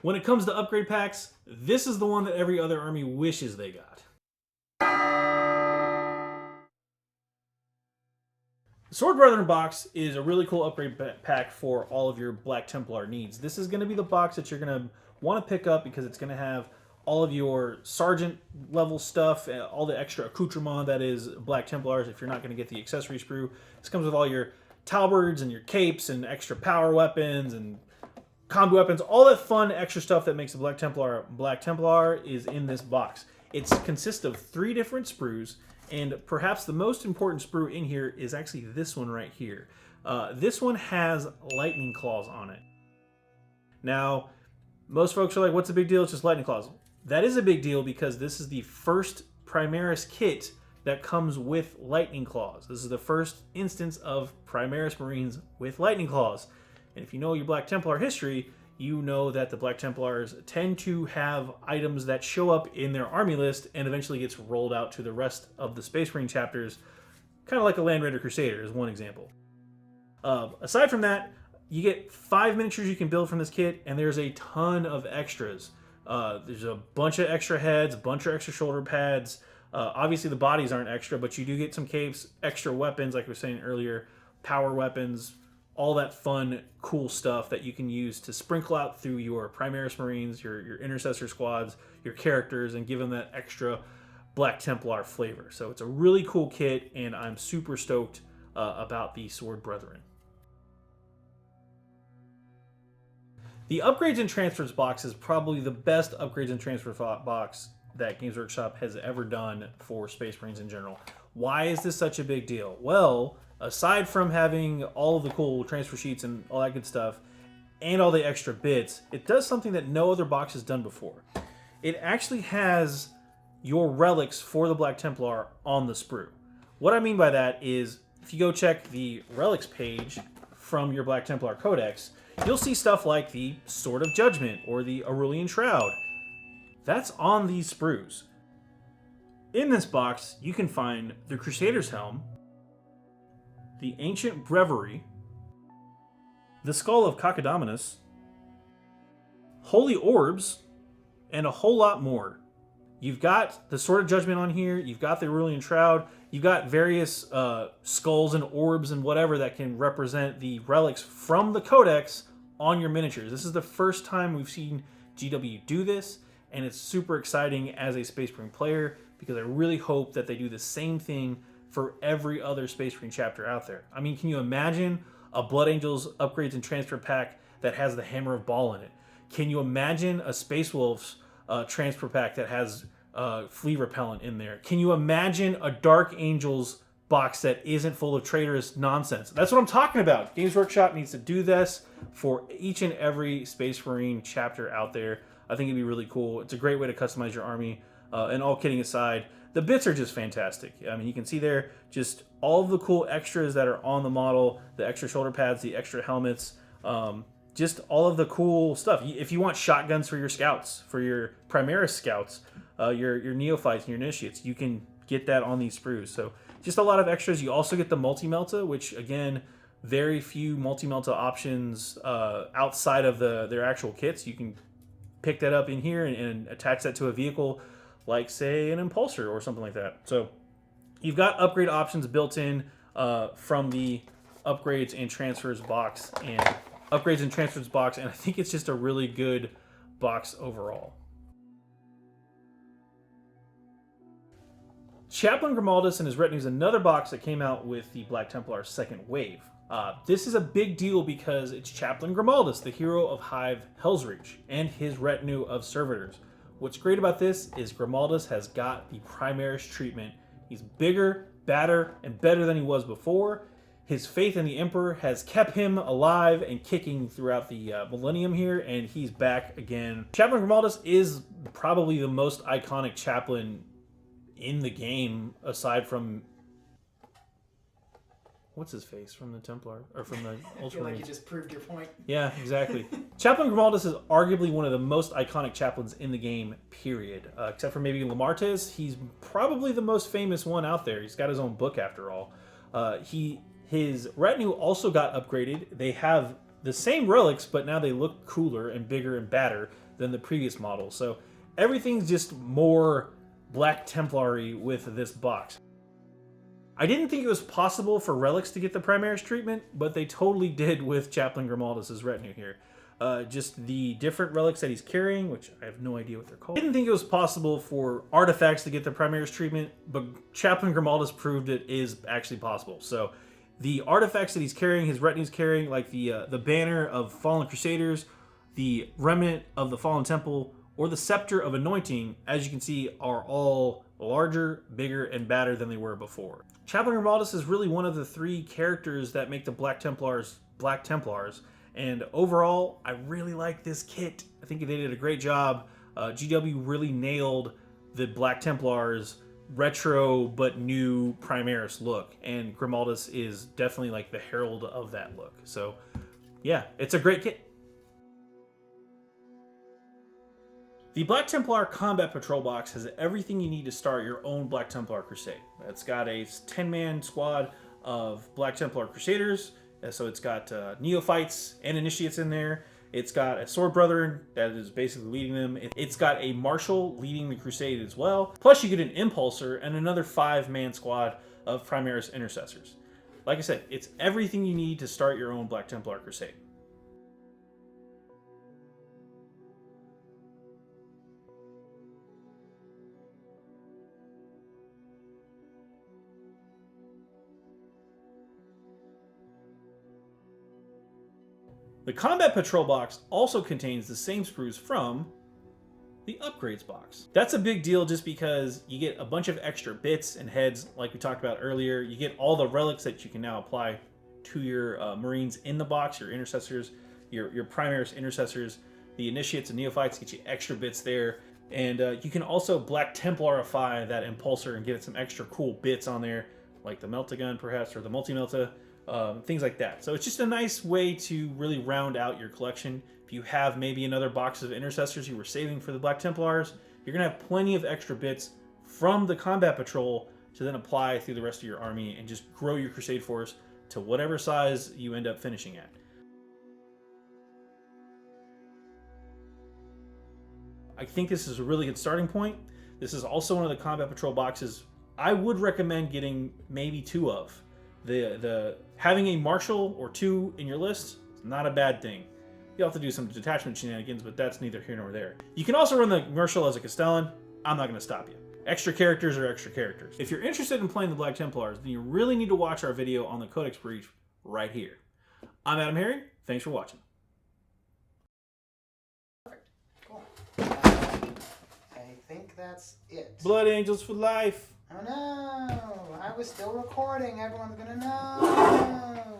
When it comes to upgrade packs, this is the one that every other army wishes they got. The Sword Brethren box is a really cool upgrade pack for all of your Black Templar needs. This is going to be the box that you're going to want to pick up because it's going to have all of your sergeant level stuff, all the extra accoutrement that is Black Templars if you're not going to get the accessory sprue. This comes with all your talbards and your capes and extra power weapons and combo weapons. All that fun extra stuff that makes the Black Templar is in this box. It consists of 3 different sprues, and perhaps the most important sprue in here is actually this one right here. This one has lightning claws on it. Now, most folks are like, what's the big deal? It's just lightning claws. That is a big deal because this is the first Primaris kit that comes with lightning claws. This is the first instance of Primaris Marines with lightning claws. And if you know your Black Templar history, you know that the Black Templars tend to have items that show up in their army list and eventually gets rolled out to the rest of the Space Marine chapters, kind of like a Land Raider Crusader is one example. Aside from that, you get 5 miniatures you can build from this kit, and there's a ton of extras. There's a bunch of extra heads, a bunch of extra shoulder pads. Obviously the bodies aren't extra, but you do get some capes, extra weapons, like we were saying earlier, power weapons, all that fun, cool stuff that you can use to sprinkle out through your Primaris Marines, your Intercessor squads, your characters, and give them that extra Black Templar flavor. So it's a really cool kit, and I'm super stoked about the Sword Brethren. The Upgrades and Transfers box is probably the best Upgrades and Transfers box that Games Workshop has ever done for Space Marines in general. Why is this such a big deal? Well, aside from having all of the cool transfer sheets and all that good stuff, and all the extra bits, it does something that no other box has done before. It actually has your relics for the Black Templar on the sprue. What I mean by that is, if you go check the relics page from your Black Templar Codex, you'll see stuff like the Sword of Judgment or the Aurelian Shroud. That's on these sprues. In this box, you can find the Crusader's Helm, the Ancient Breviary, the Skull of Cacodamnus, Holy Orbs, and a whole lot more. You've got the Sword of Judgment on here, you've got the Aurelian Shroud, you've got various skulls and orbs and whatever that can represent the relics from the Codex on your miniatures. This is the first time we've seen GW do this, and it's super exciting as a Space Marine player because I really hope that they do the same thing for every other Space Marine chapter out there. I mean, can you imagine a Blood Angels Upgrades and Transfer pack that has the Hammer of Baal in it? Can you imagine a Space Wolves transfer pack that has flea repellent in there? Can you imagine a Dark Angels box that isn't full of traitorous nonsense? That's what I'm talking about. Games Workshop needs to do this for each and every Space Marine chapter out there. I think it'd be really cool. It's a great way to customize your army. And all kidding aside, the bits are just fantastic. I mean, you can see there just all of the cool extras that are on the model, the extra shoulder pads, the extra helmets, just all of the cool stuff. If you want shotguns for your scouts, for your Primaris scouts, your neophytes and your initiates, you can get that on these sprues. So just a lot of extras. You also get the multi-melta, which again, very few multi-melta options outside of their actual kits. You can pick that up in here and attach that to a vehicle like, say, an Impulsor or something like that. So you've got upgrade options built in from the Upgrades and Transfers box, and I think it's just a really good box overall. Chaplain Grimaldus and his retinue is another box that came out with the Black Templar second wave. This is a big deal because it's Chaplain Grimaldus, the hero of Hive Hellsreach, and his retinue of servitors. What's great about this is Grimaldus has got the Primaris treatment. He's bigger, badder, and better than he was before. His faith in the Emperor has kept him alive and kicking throughout the millennium here, and he's back again. Chaplain Grimaldus is probably the most iconic chaplain in the game, aside from what's his face from the Templar or from the Ultramarines. I feel like you just proved your point. Yeah, exactly. Chaplain Grimaldus is arguably one of the most iconic chaplains in the game, period. Except for maybe Lamartez, he's probably the most famous one out there. He's got his own book after all. His retinue also got upgraded. They have the same relics, but now they look cooler and bigger and badder. than the previous model. So everything's just more Black Templary with this box. I didn't think it was possible for relics to get the Primaris treatment, but they totally did with Chaplain Grimaldus' Retinue here. Just the different relics that he's carrying, which I have no idea what they're called. I didn't think it was possible for artifacts to get the Primaris treatment, but Chaplain Grimaldus proved it is actually possible. So the artifacts that he's carrying, his Retinue's carrying, like the banner of Fallen Crusaders, the remnant of the Fallen Temple, or the Scepter of Anointing, as you can see, are all larger, bigger, and badder than they were before. Chaplain Grimaldus is really one of the 3 characters that make the Black Templars Black Templars, and overall, I really like this kit. I think they did a great job. GW really nailed the Black Templars retro but new Primaris look, and Grimaldus is definitely like the herald of that look. So yeah, it's a great kit. The Black Templar Combat Patrol Box has everything you need to start your own Black Templar Crusade. It's got a 10-man squad of Black Templar Crusaders, so it's got neophytes and initiates in there. It's got a sword brother that is basically leading them. It's got a marshal leading the crusade as well. Plus you get an impulsor and another 5-man squad of Primaris intercessors. Like I said, it's everything you need to start your own Black Templar Crusade. The Combat Patrol Box also contains the same sprues from the Upgrades box. That's a big deal just because you get a bunch of extra bits and heads like we talked about earlier. You get all the relics that you can now apply to your Marines in the box, your intercessors, your Primaris intercessors, the initiates and neophytes get you extra bits there. And you can also Black Templarify that impulsor and get some extra cool bits on there, like the Melta gun perhaps, or the multi-Melta. Things like that. So it's just a nice way to really round out your collection. If you have maybe another box of intercessors you were saving for the Black Templars, you're going to have plenty of extra bits from the Combat Patrol to then apply through the rest of your army and just grow your Crusade force to whatever size you end up finishing at. I think this is a really good starting point. This is also one of the Combat Patrol boxes I would recommend getting maybe 2 of. Having a marshal or 2 in your list is not a bad thing. You'll have to do some detachment shenanigans, but that's neither here nor there. You can also run the marshal as a Castellan. I'm not going to stop you. Extra characters are extra characters. If you're interested in playing the Black Templars, then you really need to watch our video on the Codex Breach right here. I'm Adam Herring. Thanks for watching. Perfect. Cool. I think that's it. Blood Angels for life. Oh no! I was still recording. Everyone's gonna know.